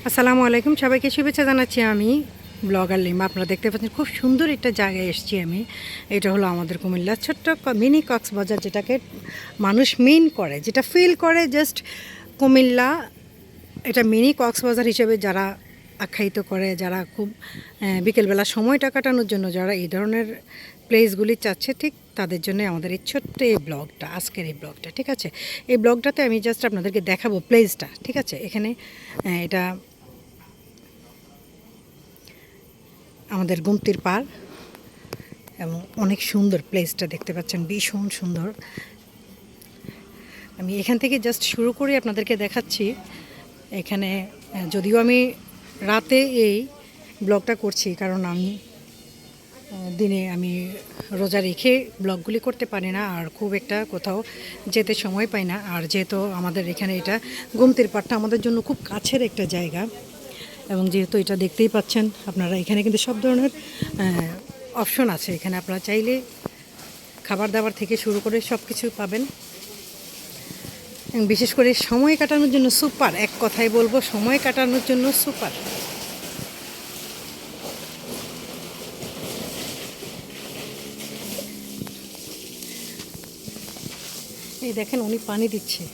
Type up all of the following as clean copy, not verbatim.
আসসালামু আলাইকুম, সবাইকে শুভেচ্ছা জানাচ্ছি। আমি ব্লগার লিমা। আপনারা দেখতে পাচ্ছেন খুব সুন্দর একটা জায়গায় এসেছি আমি। এটা হলো আমাদের কুমিল্লার ছোট্ট মিনি কক্সবাজার, যেটাকে মানুষ মিন করে, যেটা ফিল করে জাস্ট কুমিল্লা। এটা মিনি কক্সবাজার হিসেবে যারা আখ্যায়িত করে, যারা খুব বিকেলবেলা সময়টা কাটানোর জন্য যারা এই ধরনের প্লেসগুলি চাচ্ছে, ঠিক তাদের জন্য আমাদের এই ছোট্ট এই ব্লগটা, আজকের এই ব্লগটা। ঠিক আছে, এই ব্লগটাতে আমি জাস্ট আপনাদেরকে দেখাবো প্লেসটা। ঠিক আছে, এখানে এটা আমাদের গুমতির পাড় এবং অনেক সুন্দর প্লেসটা দেখতে পাচ্ছেন, ভীষণ সুন্দর। আমি এখান থেকে জাস্ট শুরু করে আপনাদেরকে দেখাচ্ছি। এখানে যদিও আমি রাতে এই ব্লগটা করছি, কারণ আমি দিনে আমি রোজা রেখে ব্লগগুলি করতে পারি না, আর খুব একটা কোথাও যেতে সময় পাই না। আর যেহেতু আমাদের এখানে এটা গুমতির পাড়টা আমাদের জন্য খুব কাছের একটা জায়গা, এবং যেহেতু এটা দেখতেই পাচ্ছেন আপনারা, এখানে কিন্তু সব ধরনের অপশন আছে। এখানে আপনারা চাইলে খাবার দাবার থেকে শুরু করে সব কিছু পাবেন, এবং বিশেষ করে সময় কাটানোর জন্য সুপার। এক কথায় বলবো, সময় কাটানোর জন্য সুপার। এই দেখেন, উনি পানি দিচ্ছে।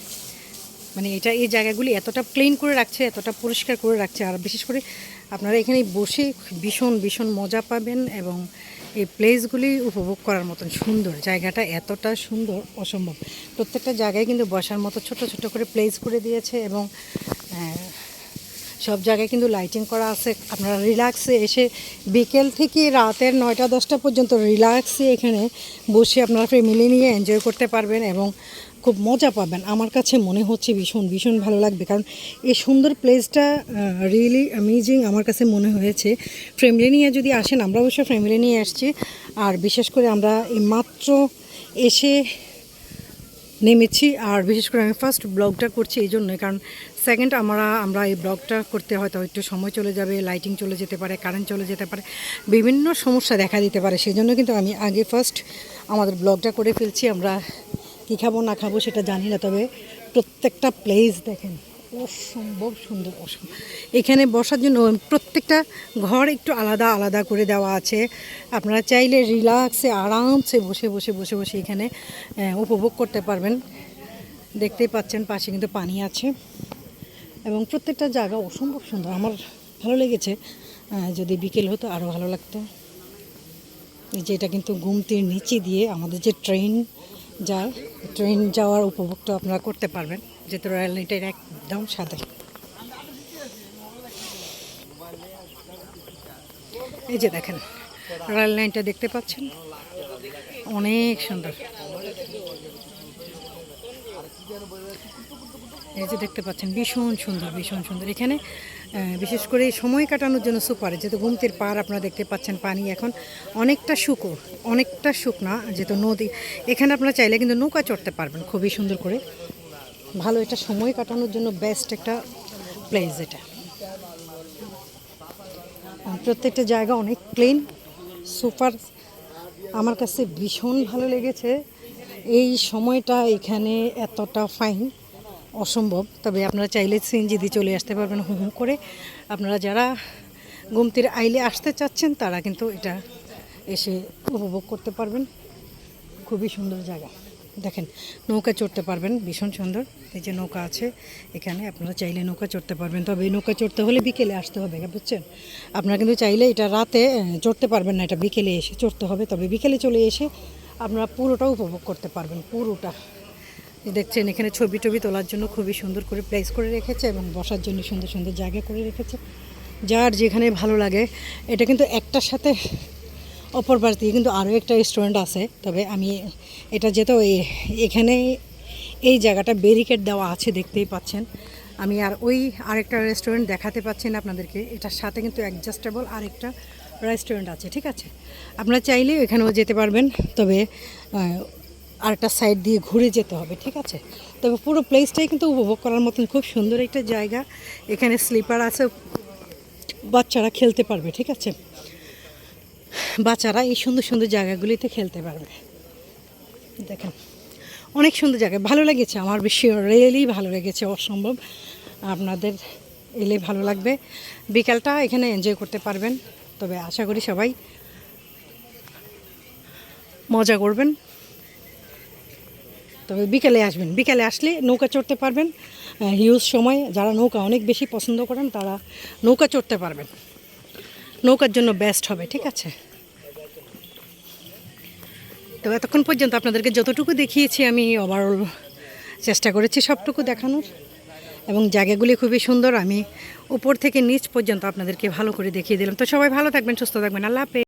মানে এটা, এই জায়গাগুলি এতটা ক্লিন করে রাখছে, এতটা পরিষ্কার করে রাখছে। আর বিশেষ করে আপনারা এখানে বসে ভীষণ ভীষণ মজা পাবেন, এবং এই প্লেসগুলি উপভোগ করার মতন সুন্দর। জায়গাটা এতটা সুন্দর, অসম্ভব। প্রত্যেকটা জায়গায় কিন্তু বসার মতো ছোট ছোট করে প্লেস করে দিয়েছে, এবং সব জায়গায় কিন্তু লাইটিং করা আছে। আপনারা রিল্যাক্সে এসে বিকেল থেকে রাতের 9টা-10টা পর্যন্ত রিল্যাক্সে এখানে বসে আপনারা ফ্যামিলি নিয়ে এনজয় করতে পারবেন, এবং খুব মজা পাবেন। আমার কাছে মনে হচ্ছে ভীষণ ভীষণ ভালো লাগবে, কারণ এই সুন্দর প্লেসটা রিয়েলি অ্যামেজিং আমার কাছে মনে হয়েছে। ফ্যামিলি নিয়ে যদি আসেন, আমরা অবশ্য ফ্যামিলি নিয়ে আসছি। আর বিশেষ করে আমরা এই মাত্র এসে নেমেছি, আর বিশেষ করে আমি ফার্স্ট ব্লগটা করছি এই জন্যই, কারণ সেকেন্ড আমরা এই ব্লগটা করতে হয়তো একটু সময় চলে যাবে, লাইটিং চলে যেতে পারে, কারেন্ট চলে যেতে পারে, বিভিন্ন সমস্যা দেখা দিতে পারে। সেই জন্য কিন্তু আমি আগে ফার্স্ট আমাদের ব্লগটা করে ফেলছি। আমরা কী খাবো না খাবো সেটা জানি না, তবে প্রত্যেকটা প্লেস দেখেন অসম্ভব সুন্দর, অসম্ভব। এখানে বসার জন্য প্রত্যেকটা ঘর একটু আলাদা আলাদা করে দেওয়া আছে। আপনারা চাইলে রিল্যাক্সে আরামসে বসে বসে বসে বসে এখানে উপভোগ করতে পারবেন। দেখতেই পাচ্ছেন পাশে কিন্তু পানি আছে, এবং প্রত্যেকটা জায়গা অসম্ভব সুন্দর। আমার ভালো লেগেছে। যদি বিকেল হতো আরও ভালো লাগতো। এই যে এটা কিন্তু গুমতির নিচে দিয়ে আমাদের যে ট্রেন যায়, ট্রেন যাওয়ার উপভোগটা আপনারা করতে পারবেন, যেহেতু রয়্যাল লাইটের একদম সাথে। এই যে দেখেন, রয়্যাল লাইনটা দেখতে পাচ্ছেন, অনেক সুন্দর। এই যে দেখতে পাচ্ছেন, ভীষণ সুন্দর, ভীষণ সুন্দর। এখানে বিশেষ করে সময় কাটানোর জন্য সুপার। যেহেতু গুমতির পাড় আপনারা দেখতে পাচ্ছেন, পানি এখন অনেকটা অনেকটা শুকনা, যেহেতু নদী। এখানে আপনারা চাইলে কিন্তু নৌকা চড়তে পারবেন খুবই সুন্দর করে। ভালো, এটা সময় কাটানোর জন্য বেস্ট একটা প্লেস এটা। প্রত্যেকটা জায়গা অনেক ক্লিন, সুপার। আমার কাছে ভীষণ ভালো লেগেছে। এই সময়টা এখানে এতটা ফাইন, অসম্ভব। তবে আপনারা চাইলে সিএনজি দিয়ে চলে আসতে পারবেন হুম হুম করে। আপনারা যারা গুমতির আইলে আসতে চাচ্ছেন, তারা কিন্তু এটা এসে উপভোগ করতে পারবেন। খুবই সুন্দর জায়গা। দেখেন, নৌকা চড়তে পারবেন, ভীষণ সুন্দর। এই যে নৌকা আছে এখানে, আপনারা চাইলে নৌকা চড়তে পারবেন। তবে এই নৌকা চড়তে হলে বিকেলে আসতে হবে, বুঝছেন? আপনারা কিন্তু চাইলে এটা রাতে চড়তে পারবেন না, এটা বিকেলে এসে চড়তে হবে। তবে বিকেলে চলে এসে আপনারা পুরোটা উপভোগ করতে পারবেন, পুরোটা। দেখছেন এখানে ছবি টবি তোলার জন্য খুবই সুন্দর করে প্লেস করে রেখেছে, এবং বসার জন্য সুন্দর সুন্দর জায়গা করে রেখেছে, যার যেখানে ভালো লাগে। এটা কিন্তু একটার সাথে অপর পাশ দিয়ে কিন্তু আরও একটা রেস্টুরেন্ট আছে। তবে আমি এটা যেহেতু এখানে এই জায়গাটা ব্যারিকেড দেওয়া আছে, দেখতেই পাচ্ছেন। আমি আর ওই আরেকটা রেস্টুরেন্ট দেখাতে পাচ্ছি না আপনাদেরকে। এটার সাথে কিন্তু অ্যাডজাস্টেবল আরেকটা রেস্টুরেন্ট আছে, ঠিক আছে? আপনারা চাইলে এখানেও যেতে পারবেন, তবে আরেকটা সাইড দিয়ে ঘুরে যেতে হবে, ঠিক আছে? তবে পুরো প্লেসটাই কিন্তু উপভোগ করার মতন খুব সুন্দর একটা জায়গা। এখানে স্লিপার আছে, বাচ্চারা খেলতে পারবে, ঠিক আছে? বাচ্চারা এই সুন্দর সুন্দর জায়গাগুলিতে খেলতে পারবে। দেখেন, অনেক সুন্দর জায়গা, ভালো লেগেছে আমার, বেশি রিয়েলি ভালো লেগেছে, অসম্ভব। আপনাদের এলে ভালো লাগবে, বিকালটা এখানে এনজয় করতে পারবেন। তবে আশা করি সবাই মজা করবেন। তবে বিকেলে আসবেন, বিকেলে আসলে নৌকা চড়তে পারবেন। হিউজ সময় যারা নৌকা অনেক বেশি পছন্দ করেন তারা নৌকা চড়তে পারবেন, নৌকার জন্য বেস্ট হবে, ঠিক আছে। তো এতক্ষণ পর্যন্ত আপনাদেরকে যতটুকু দেখিয়েছি আমি ওভারঅল চেষ্টা করেছি সবটুকু দেখানোর, এবং জায়গাগুলি খুবই সুন্দর। আমি উপর থেকে নিচ পর্যন্ত আপনাদেরকে ভালো করে দেখিয়ে দিলাম। তো সবাই ভালো থাকবেন, সুস্থ থাকবেন, আল্লাহ হাফেজ।